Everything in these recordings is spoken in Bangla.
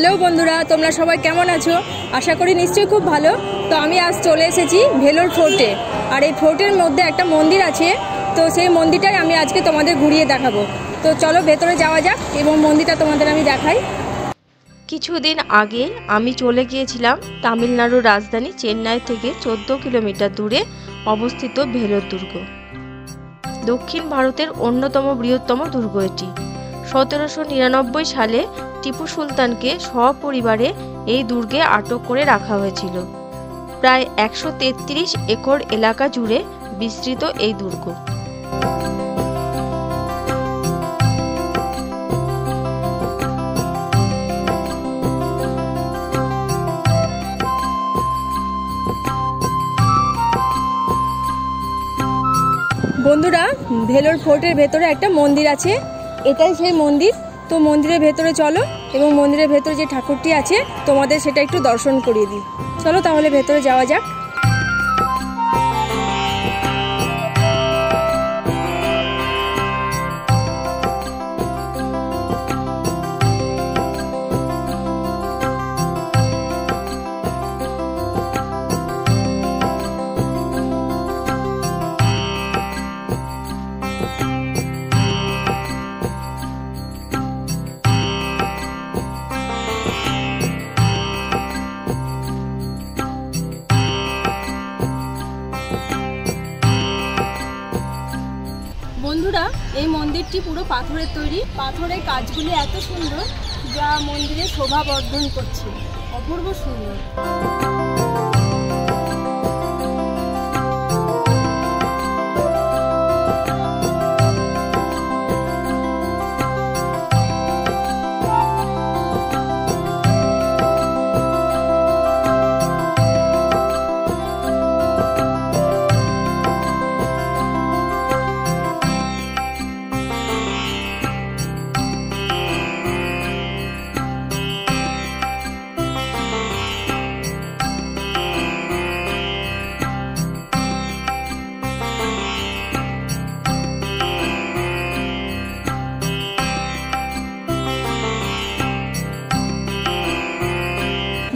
হ্যালো বন্ধুরা, তোমরা সবাই কেমন আছো? আশা করি নিশ্চয়ই খুব ভালো। তো আমি আজ চলে এসেছি ভেলোর ফোর্টে। আর এই ফোর্টের মধ্যে একটা মন্দির আছে, তো সেই মন্দিরটাই আমি আজকে তোমাদের ঘুরিয়ে দেখাবো। তো চলো ভেতরে যাওয়া যাক এবং মন্দিরটা তোমাদের আমি দেখাই। কিছুদিন আগে আমি চলে গিয়েছিলাম তামিলনাড়ুর রাজধানী চেন্নাই থেকে 14 কিলোমিটার দূরে অবস্থিত ভেলোর দুর্গ। দক্ষিণ ভারতের অন্যতম বৃহত্তম দুর্গ এটি। 1799 সালে টিপু সুলতানকে সপরিবারে এই দুর্গে আটক করে রাখা হয়েছিল। প্রায় 133 একর এলাকা জুড়ে বিস্তৃত এই দুর্গ। বন্ধুরা, ভেলোর ফোর্টের ভেতরে একটা মন্দির আছে, এটাই সেই মন্দির। তো মন্দিরের ভেতরে চলো এবং মন্দিরের ভেতরে যে ঠাকুরটি আছে তোমাদের সেটা একটু দর্শন করিয়ে দিই। চলো তাহলে ভেতরে যাওয়া যাক। বন্ধুরা, এই মন্দিরটি পুরো পাথরের তৈরি। পাথরের কাজগুলি এত সুন্দর যা মন্দিরের শোভা বর্ধন করছে, অপূর্ব সুন্দর।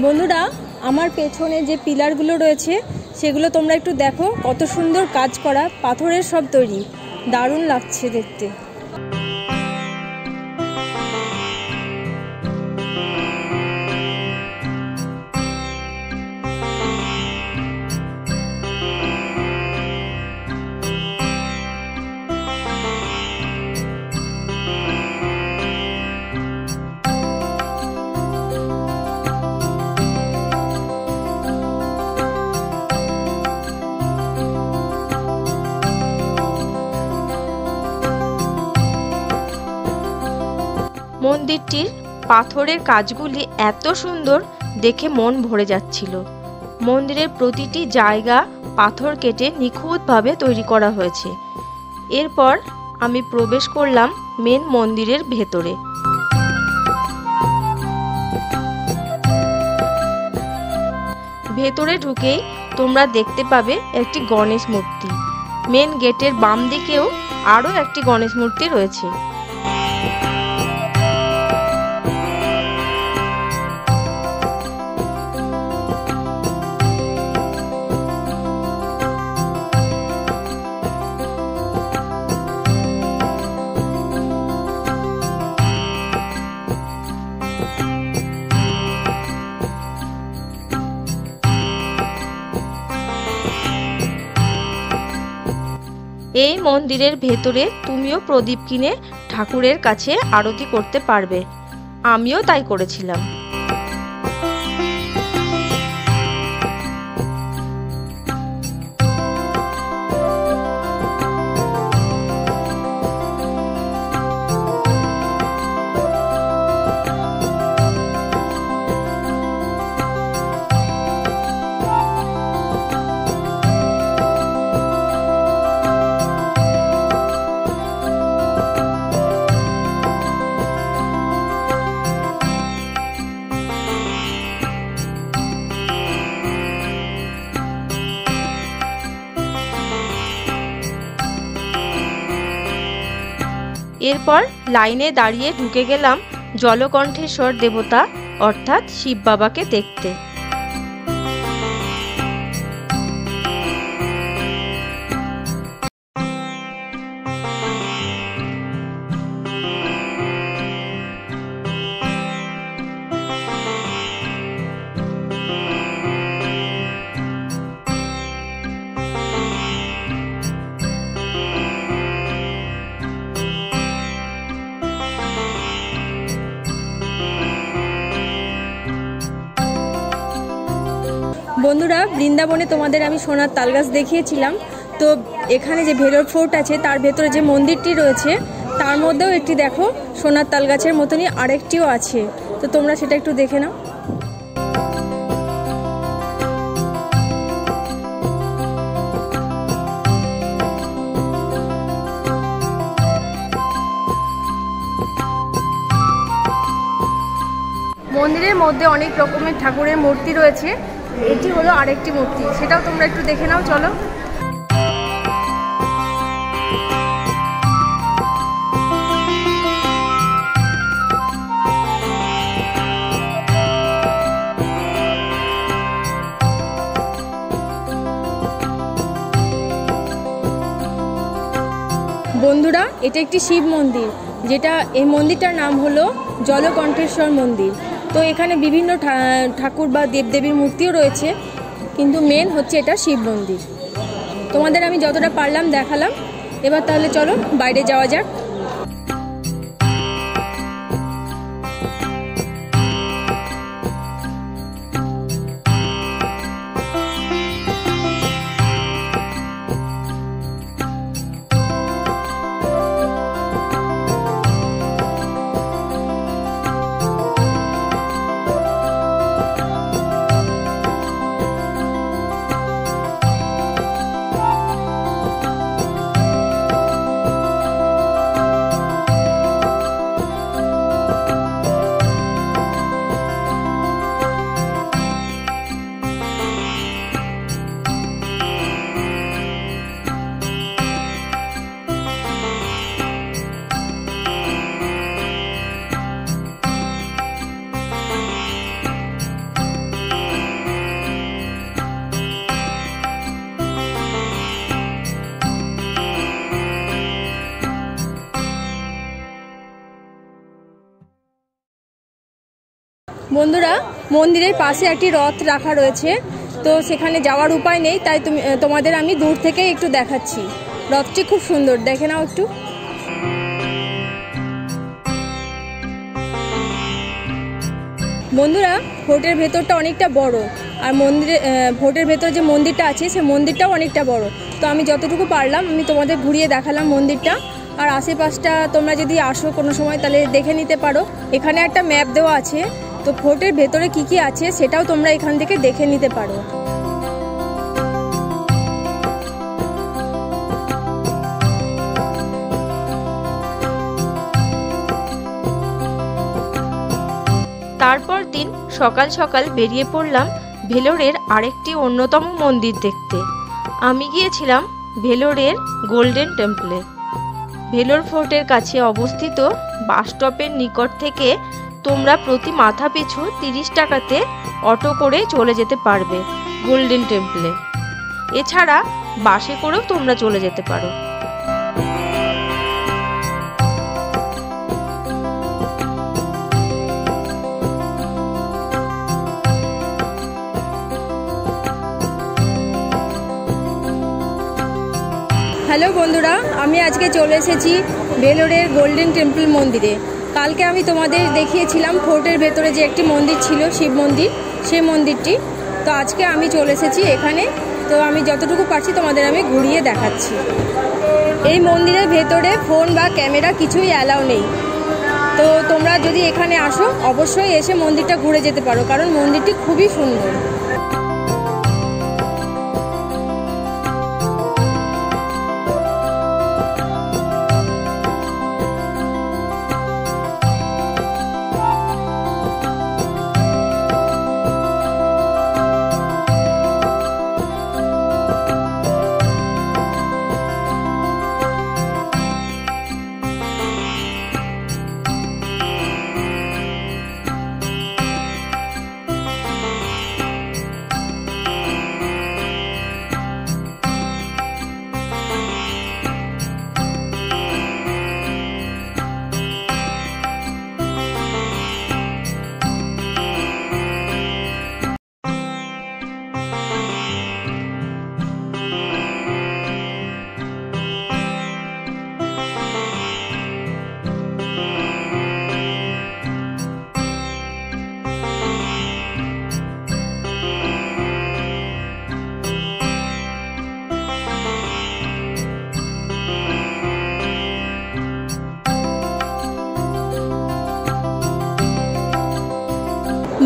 বন্ধুরা, আমার পেছনে যে পিলারগুলো রয়েছে সেগুলো তোমরা একটু দেখো, কত সুন্দর কাজ করা, পাথরের সব তৈরি, দারুণ লাগছে দেখতে। মন্দিরটির পাথরের কাজগুলি এত সুন্দর দেখে মন ভরে যাচ্ছিল। মন্দিরের প্রতিটি জায়গা পাথর কেটে নিখুঁতভাবে তৈরি করা হয়েছে। এরপর আমি প্রবেশ করলাম মেন মন্দিরের ভেতরে। ভেতরে ঢুকেই তোমরা দেখতে পাবে একটি গণেশ মূর্তি। মেন গেটের বাম দিকেও আরও একটি গণেশ মূর্তি রয়েছে। এই মন্দিরের ভেতরে তুমিও প্রদীপ কিনে ঠাকুরের কাছে আরতি করতে পারবে। আমিও তাই করেছিলাম। এরপর লাইনে দাঁড়িয়ে ঢুকে গেলাম জলকণ্ঠেশ্বর দেবতা অর্থাৎ শিব বাবাকে দেখতে। বন্ধুরা, বৃন্দাবনে তোমাদের আমি সোনার তালগাছ দেখিয়েছিলাম। তো এখানে যে ভেলোর ফোর্ট আছে তার ভেতরে যে মন্দিরটি রয়েছে তার মধ্যেও একটি দেখো সোনার তালগাছের মতনই আরেকটিও আছে। তো তোমরা সেটা একটু দেখে নাও। মন্দিরের মধ্যে অনেক রকমের ঠাকুরের মূর্তি রয়েছে। এটি হলো আরেকটি মূর্তি, সেটাও তোমরা একটু দেখে নাও, চলো। বন্ধুরা, এটা একটি শিব মন্দির, যেটা এই মন্দিরটার নাম হলো জলকণ্ঠেশ্বর মন্দির। তো এখানে বিভিন্ন ঠাকুর বা দেবদেবীর মূর্তিও রয়েছে, কিন্তু মেন হচ্ছে এটা শিব মন্দির। তোমাদের আমি যতটা পারলাম দেখালাম। এবার তাহলে চলো বাইরে যাওয়া যাক। বন্ধুরা, মন্দিরের পাশে একটি রথ রাখা রয়েছে। তো সেখানে যাওয়ার উপায় নেই, তাই তোমাদের আমি দূর থেকে একটু দেখাচ্ছি। রথটি খুব সুন্দর, দেখে নাও একটু। বন্ধুরা, ফোর্টের ভেতরটা অনেকটা বড়, আর ফোর্টের ভেতরে যে মন্দিরটা আছে সে মন্দিরটাও অনেকটা বড়। তো আমি যতটুকু পারলাম আমি তোমাদের ঘুরিয়ে দেখালাম মন্দিরটা। আর আশেপাশটা তোমরা যদি আসো কোনো সময় তাহলে দেখে নিতে পারো। এখানে একটা ম্যাপ দেওয়া আছে, তো ফোর্টের ভেতরে কি কি আছে সেটাও তোমরা এখান থেকে দেখে নিতে পারো। তারপর দিন সকাল সকাল বেরিয়ে পড়লাম ভেলোরের আরেকটি অন্যতম মন্দির দেখতে। আমি গিয়েছিলাম ভেলোরের গোল্ডেন টেম্পলে। ভেলোর ফোর্টের কাছে অবস্থিত বাস স্টপের নিকট থেকে তোমরা প্রতি মাথা পিছু 30 টাকাতে অটো করে চলে যেতে পারবে গোল্ডেন টেম্পলে। এছাড়া বাসে করেও তোমরা চলে যেতে পারো। হ্যালো বন্ধুরা, আমি আজকে চলে এসেছি ভেলোরের গোল্ডেন টেম্পল মন্দিরে। কালকে আমি তোমাদের দেখিয়েছিলাম ফোর্টের ভেতরে যে একটি মন্দির ছিল, শিব মন্দির, সেই মন্দিরটি। তো আজকে আমি চলে এসেছি এখানে। তো আমি যতটুকু পারছি তোমাদের আমি ঘুরিয়ে দেখাচ্ছি। এই মন্দিরের ভেতরে ফোন বা ক্যামেরা কিছুই অ্যালাউ নেই। তো তোমরা যদি এখানে আসো অবশ্যই এসে মন্দিরটা ঘুরে যেতে পারো, কারণ মন্দিরটি খুবই সুন্দর।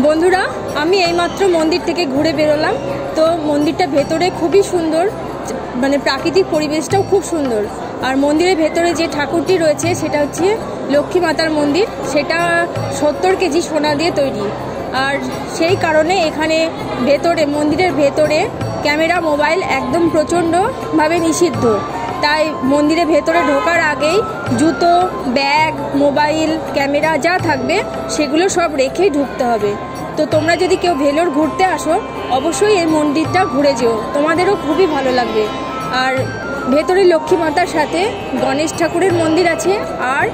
বন্ধুরা, আমি এইমাত্র মন্দির থেকে ঘুরে বেরোলাম। তো মন্দিরটা ভেতরে খুবই সুন্দর, মানে প্রাকৃতিক পরিবেশটাও খুব সুন্দর। আর মন্দিরের ভেতরে যে ঠাকুরটি রয়েছে সেটা হচ্ছে লক্ষ্মী মাতার মন্দির। সেটা 70 কেজি সোনা দিয়ে তৈরি। আর সেই কারণে এখানে মন্দিরের ভেতরে ক্যামেরা, মোবাইল একদম প্রচণ্ডভাবে নিষিদ্ধ। তাই মন্দিরের ভেতরে ঢোকার আগেই জুতো, ব্যাগ, মোবাইল, ক্যামেরা যা থাকবে সেগুলো সব রেখেই ঢুকতে হবে। তো তোমরা যদি কেউ ভেলোর ঘুরতে আসো, অবশ্যই এই মন্দিরটা ঘুরে যেও, তোমাদেরও খুবই ভালো লাগবে। আর ভেতরে লক্ষ্মী মাতার সাথে গণেশ ঠাকুরের মন্দির আছে আর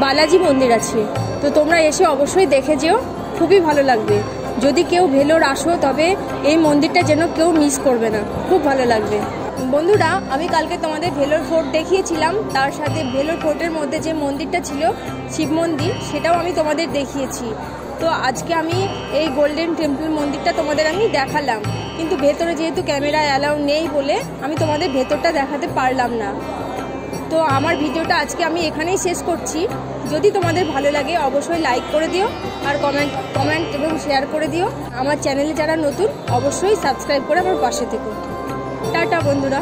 বালাজি মন্দির আছে। তো তোমরা এসে অবশ্যই দেখে যেও, খুবই ভালো লাগবে। যদি কেউ ভেলোর আসো তবে এই মন্দিরটা যেন কেউ মিস করবে না, খুব ভালো লাগবে। বন্ধুরা, আমি কালকে তোমাদের ভেলোর ফোর্ট দেখিয়েছিলাম, তার সাথে ভেলোর ফোর্টের মধ্যে যে মন্দিরটা ছিল শিব মন্দির, সেটাও আমি তোমাদের দেখিয়েছি। তো আজকে আমি এই গোল্ডেন টেম্পল মন্দিরটা তোমাদের আমি দেখালাম, কিন্তু ভেতরে যেহেতু ক্যামেরা অ্যালাউ নেই বলে আমি তোমাদের ভেতরটা দেখাতে পারলাম না। তো আমার ভিডিওটা আজকে আমি এখানেই শেষ করছি। যদি তোমাদের ভালো লাগে অবশ্যই লাইক করে দিও আর কমেন্ট এবং শেয়ার করে দিও। আমার চ্যানেলে যারা নতুন অবশ্যই সাবস্ক্রাইব করে আমার পাশে থেকো। টাটা বন্ধুরা।